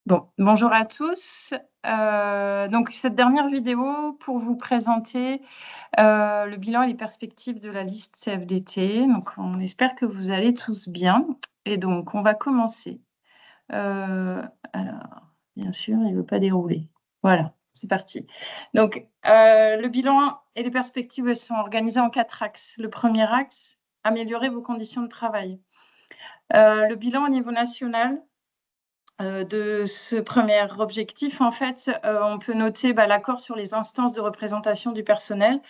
Bon, bonjour à tous. Donc cette dernière vidéo pour vous présenter, le bilan et les perspectives de la liste CFDT. Donc on espère que vous allez tous bien et donc on va commencer. Alors bien sûr, il ne veut pas dérouler. Voilà, c'est parti. Donc le bilan et les perspectives, elles sont organisées en 4 axes. Le premier axe, améliorer vos conditions de travail. Le bilan au niveau national, de ce premier objectif, en fait, on peut noter l'accord sur les instances de représentation du personnel.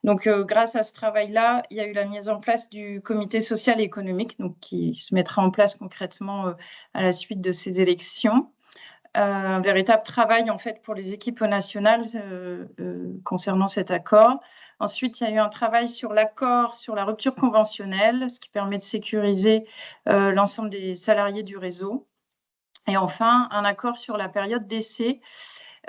Donc, grâce à ce travail-là, il y a eu la mise en place du comité social et économique, donc qui se mettra en place concrètement à la suite de ces élections. Un véritable travail, en fait, pour les équipes nationales concernant cet accord. Ensuite, il y a eu un travail sur l'accord sur la rupture conventionnelle, ce qui permet de sécuriser l'ensemble des salariés du réseau. Et enfin, un accord sur la période d'essai.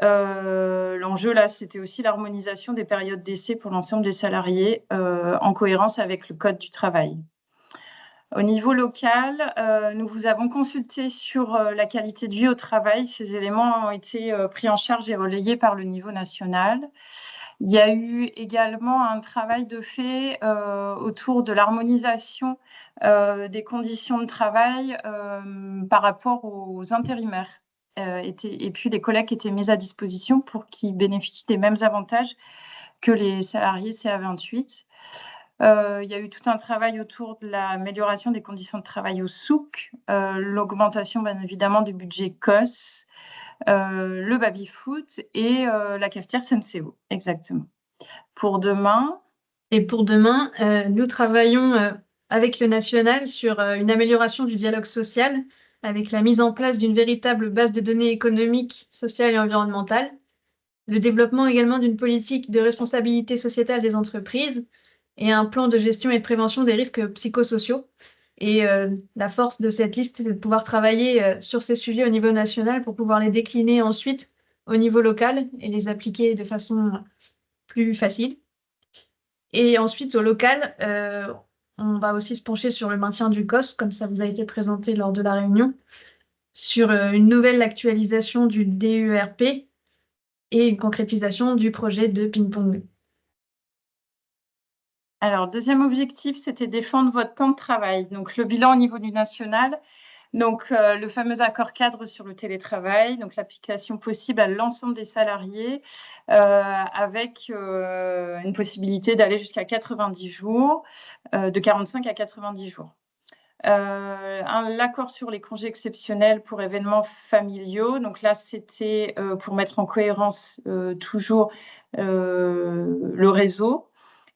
L'enjeu, là, c'était aussi l'harmonisation des périodes d'essai pour l'ensemble des salariés en cohérence avec le Code du travail. Au niveau local, nous vous avons consulté sur la qualité de vie au travail. Ces éléments ont été pris en charge et relayés par le niveau national. Il y a eu également un travail de fait autour de l'harmonisation des conditions de travail par rapport aux intérimaires. Et puis, les collègues étaient mis à disposition pour qu'ils bénéficient des mêmes avantages que les salariés CA28. Il y a eu tout un travail autour de l'amélioration des conditions de travail au souk, l'augmentation, bien évidemment, du budget COS, le baby-foot et la cafetière Senseo, exactement. Pour demain. Et pour demain, nous travaillons avec le national sur une amélioration du dialogue social, avec la mise en place d'une véritable base de données économiques, sociales et environnementales, le développement également d'une politique de responsabilité sociétale des entreprises et un plan de gestion et de prévention des risques psychosociaux. Et la force de cette liste, c'est de pouvoir travailler sur ces sujets au niveau national pour pouvoir les décliner ensuite au niveau local et les appliquer de façon plus facile. Et ensuite, au local, on va aussi se pencher sur le maintien du COS, comme ça vous a été présenté lors de la réunion, sur une nouvelle actualisation du DERP et une concrétisation du projet de ping-pong. Alors, deuxième objectif, c'était défendre votre temps de travail. Donc, le bilan au niveau du national. Donc, le fameux accord cadre sur le télétravail, donc l'application possible à l'ensemble des salariés avec une possibilité d'aller jusqu'à 90 jours, de 45 à 90 jours. L'accord sur les congés exceptionnels pour événements familiaux. Donc là, c'était pour mettre en cohérence toujours le réseau.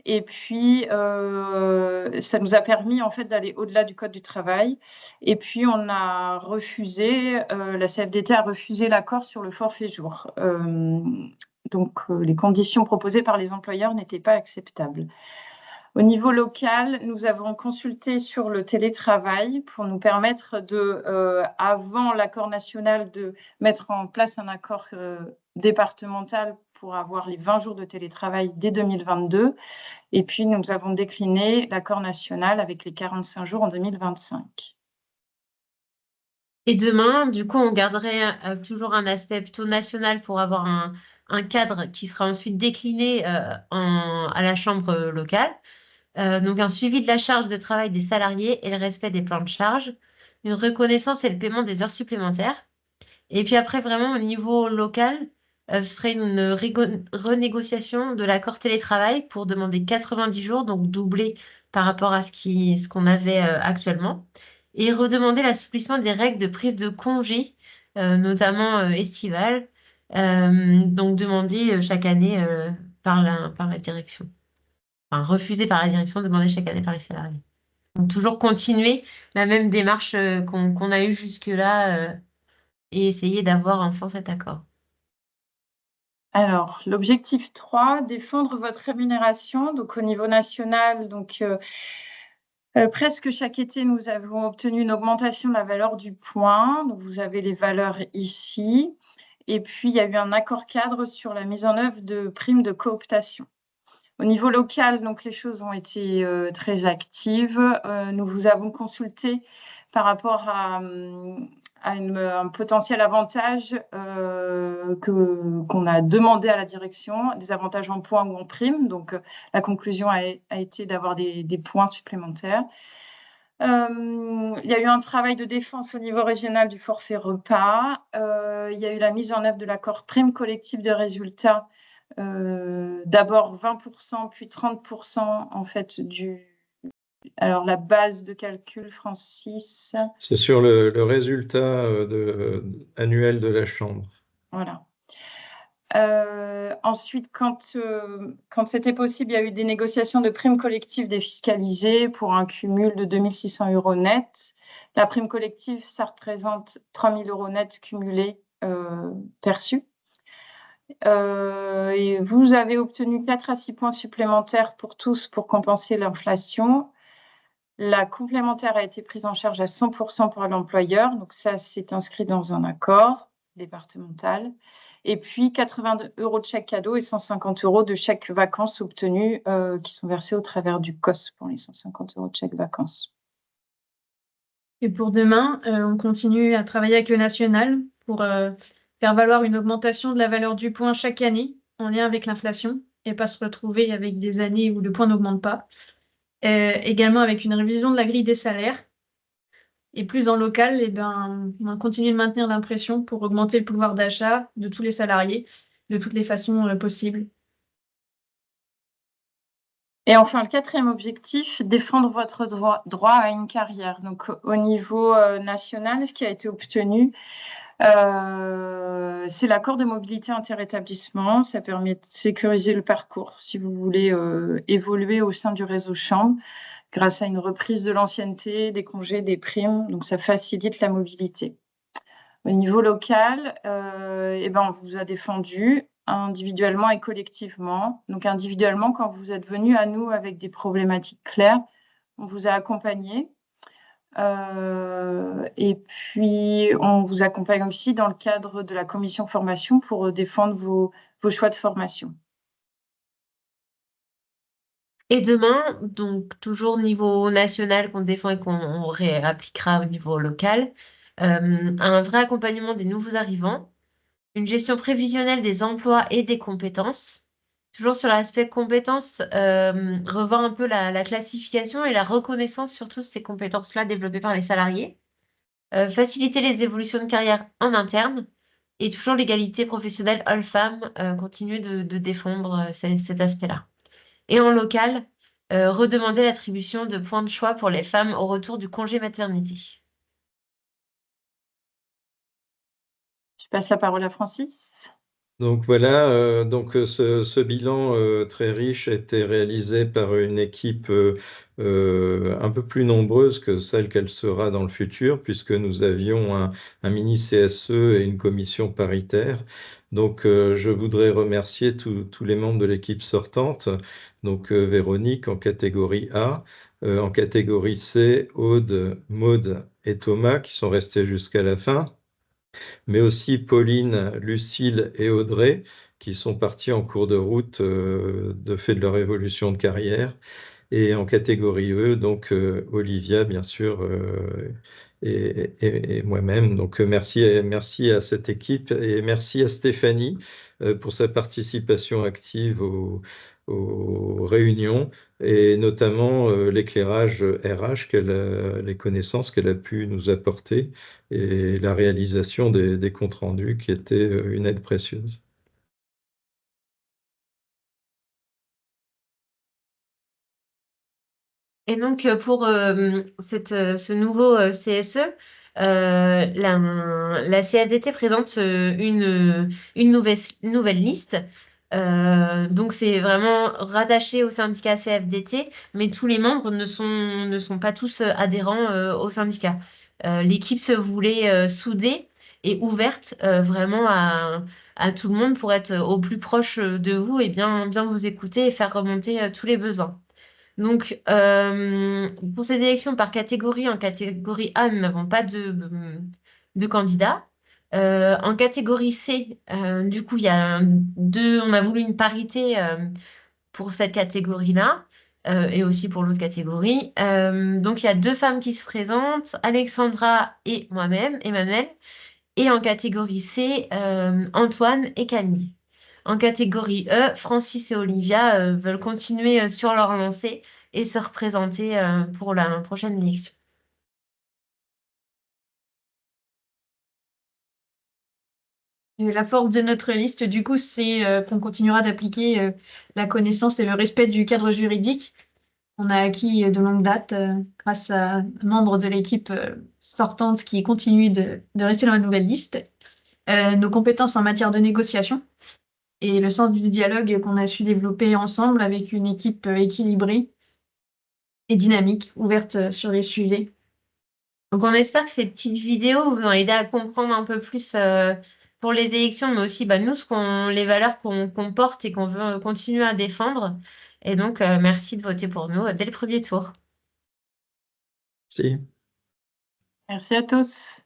Et puis, ça nous a permis en fait d'aller au-delà du Code du travail. Et puis, on a refusé, la CFDT a refusé l'accord sur le forfait jour. Donc, les conditions proposées par les employeurs n'étaient pas acceptables. Au niveau local, nous avons consulté sur le télétravail pour nous permettre de, avant l'accord national, de mettre en place un accord départemental pour avoir les 20 jours de télétravail dès 2022. Et puis, nous avons décliné l'accord national avec les 45 jours en 2025. Et demain, du coup, on garderait toujours un aspect plutôt national pour avoir un cadre qui sera ensuite décliné à la chambre locale. Donc, un suivi de la charge de travail des salariés et le respect des plans de charge, une reconnaissance et le paiement des heures supplémentaires. Et puis après, vraiment, au niveau local, ce serait une renégociation de l'accord télétravail pour demander 90 jours, donc doubler par rapport à ce qu'on avait actuellement, et redemander l'assouplissement des règles de prise de congé, notamment estivales, donc demandé chaque année par la direction. Enfin, refusé par la direction, demandé chaque année par les salariés. Donc toujours continuer la même démarche qu'on a eue jusque-là et essayer d'avoir enfin cet accord. Alors, l'objectif 3, défendre votre rémunération. Donc, au niveau national, donc, presque chaque été, nous avons obtenu une augmentation de la valeur du point. Donc, vous avez les valeurs ici. Et puis, il y a eu un accord cadre sur la mise en œuvre de primes de cooptation. Au niveau local, donc, les choses ont été très actives. Nous vous avons consulté par rapport un potentiel avantage qu'on a demandé à la direction, des avantages en points ou en primes. Donc, la conclusion a été d'avoir des points supplémentaires. Il y a eu un travail de défense au niveau régional du forfait repas. Il y a eu la mise en œuvre de l'accord prime collective de résultats. D'abord 20%, puis 30% en fait Alors, la base de calcul, Francis. C'est sur le résultat annuel de la Chambre. Voilà. Ensuite, quand c'était possible, il y a eu des négociations de primes collectives défiscalisées pour un cumul de 2 600 € net. La prime collective, ça représente 3 000 € net cumulés perçus. Et vous avez obtenu 4 à 6 points supplémentaires pour tous pour compenser l'inflation. La complémentaire a été prise en charge à 100% par l'employeur. Donc ça, c'est inscrit dans un accord départemental. Et puis 80 € de chèque cadeau et 150 € de chèque vacances obtenus qui sont versés au travers du COS pour les 150 € de chèque vacances. Et pour demain, on continue à travailler avec le national pour faire valoir une augmentation de la valeur du point chaque année en lien avec l'inflation et pas se retrouver avec des années où le point n'augmente pas. Également avec une révision de la grille des salaires. Et plus en local, on va continuer de maintenir l'impression pour augmenter le pouvoir d'achat de tous les salariés de toutes les façons possibles. Et enfin, le 4e objectif, défendre votre droit à une carrière. Donc, au niveau national, ce qui a été obtenu, c'est l'accord de mobilité interétablissement. Ça permet de sécuriser le parcours si vous voulez évoluer au sein du réseau Chambre grâce à une reprise de l'ancienneté, des congés, des primes. Donc, ça facilite la mobilité. Au niveau local, on vous a défendu individuellement et collectivement. Donc, individuellement, quand vous êtes venu à nous avec des problématiques claires, on vous a accompagné. Et puis, on vous accompagne aussi dans le cadre de la commission formation pour défendre vos choix de formation. Et demain, donc toujours au niveau national qu'on défend et qu'on réappliquera au niveau local, un vrai accompagnement des nouveaux arrivants, une gestion prévisionnelle des emplois et des compétences. Toujours sur l'aspect compétences, revoir un peu la classification et la reconnaissance surtout de ces compétences-là développées par les salariés. Faciliter les évolutions de carrière en interne et toujours l'égalité professionnelle homme-femme, continuer de défendre cet aspect-là. Et en local, redemander l'attribution de points de choix pour les femmes au retour du congé maternité. Je passe la parole à Francis. Donc voilà, ce bilan très riche a été réalisé par une équipe un peu plus nombreuse que celle qu'elle sera dans le futur, puisque nous avions un mini CSE et une commission paritaire. Donc je voudrais remercier tous les membres de l'équipe sortante, donc Véronique en catégorie A, en catégorie C, Aude, Maude et Thomas qui sont restés jusqu'à la fin, mais aussi Pauline, Lucille et Audrey, qui sont partis en cours de route de fait de leur évolution de carrière. Et en catégorie E, donc Olivia, bien sûr, et moi-même. Donc merci à cette équipe et merci à Stéphanie pour sa participation active aux réunions et notamment l'éclairage RH, les connaissances qu'elle a pu nous apporter et la réalisation des comptes rendus qui était une aide précieuse. Et donc, pour ce nouveau CSE, la CFDT présente une nouvelle liste. Donc, c'est vraiment rattaché au syndicat CFDT, mais tous les membres ne sont pas tous adhérents au syndicat. L'équipe se voulait soudée et ouverte vraiment à tout le monde pour être au plus proche de vous et bien vous écouter et faire remonter tous les besoins. Donc, pour cette élection par catégorie, en catégorie A, nous n'avons pas de candidats. En catégorie C, du coup, on a voulu une parité pour cette catégorie-là. et aussi pour l'autre catégorie. Donc, il y a 2 femmes qui se présentent, Alexandra et moi-même, Emmanuel. Et en catégorie C, Antoine et Camille. En catégorie E, Francis et Olivia veulent continuer sur leur lancée et se représenter pour la prochaine élection. Et la force de notre liste, du coup, c'est qu'on continuera d'appliquer la connaissance et le respect du cadre juridique qu'on a acquis de longue date grâce à un membre de l'équipe sortante qui continue de rester dans la nouvelle liste, nos compétences en matière de négociation et le sens du dialogue qu'on a su développer ensemble avec une équipe équilibrée et dynamique, ouverte sur les sujets. Donc, on espère que ces petites vidéos vous ont aidé à comprendre un peu plus pour les élections, mais aussi nous, les valeurs qu'on porte et qu'on veut continuer à défendre. Et donc, merci de voter pour nous dès le premier tour. Si. Merci à tous.